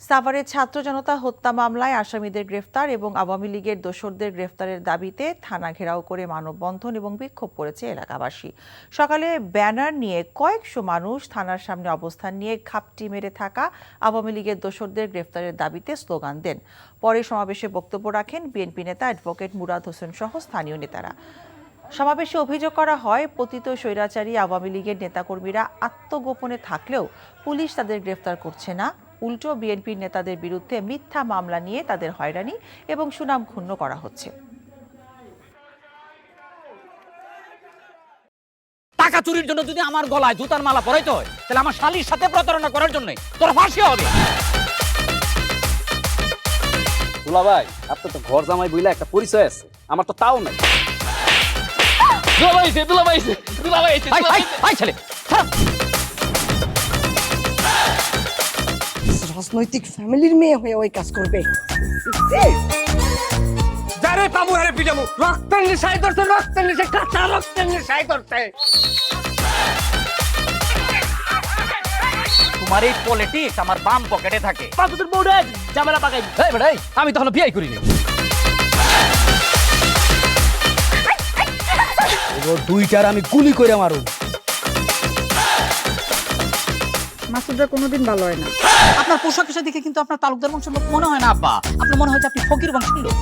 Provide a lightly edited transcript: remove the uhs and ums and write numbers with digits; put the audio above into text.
সাভারে ছাত্র জনতা হত্যা মামলায় আসামিদের গ্রেফতার এবং আওয়ামী লীগের দোসরদের গ্রেফতারের দাবিতে থানা ঘেরাও করে মানববন্ধন এবং বিক্ষোভ করেছে এলাকাবাসী। সকালে ব্যানার নিয়ে কয়েকশো মানুষ থানার সামনে অবস্থান নিয়ে ঘাপটি মেরে থাকা আওয়ামী লীগের দোসরদের গ্রেফতারের দাবিতে স্লোগান দেন। পরে সমাবেশে বক্তব্য রাখেন বিএনপি নেতা অ্যাডভোকেট মুরাদ হোসেন সহ স্থানীয় নেতারা। সমাবেশে অভিযোগ করা হয়, পতিত স্বৈরাচারী আওয়ামী লীগের নেতাকর্মীরা আত্মগোপনে থাকলেও পুলিশ তাদের গ্রেফতার করছে না। উল্টো বিএনপির নেতাদের বিরুদ্ধে মিথ্যা মামলা নিয়ে তাদের হয়রানি এবং সুনাম ক্ষুণ্ণ করা হচ্ছে। টাকা চুরির জন্য যদি আমার গলায় জুতার মালা পরাইতে হয়, তাহলে আমার শালীর সাথে প্রতারণা করার জন্য তোর ফাঁসি হবে। দুলাভাই, আপনার তো ঘর জামাই বইলা একটা পরিচয় আছে, আমার তো তাও নাই। রাজনৈতিক ফ্যামিলির মেয়ে হয়ে ওই কাজ করবে। যারে পাবো হারে পিটাবো, রক্তের নেশায় ধরছে, রক্তের নেশায়, কাঁচা রক্তের নেশায় ধরছে। তোমার এই পলিটিক্স আমার বাম পকেটে থাকে। তোর বউরে ঝামেলা পাকাই। আমি তখন বিয়ে করিনি। দুইটার আমি গুলি করে মারু। মাসুদরা কোনোদিন ভালো হয় না। আপনার পোশাক আশাক দেখে কিন্তু আপনার তালুকদার বংশের লোক মনে হয় না আব্বা, আপনার মনে হয় যে আপনি ফকির বংশের লোক।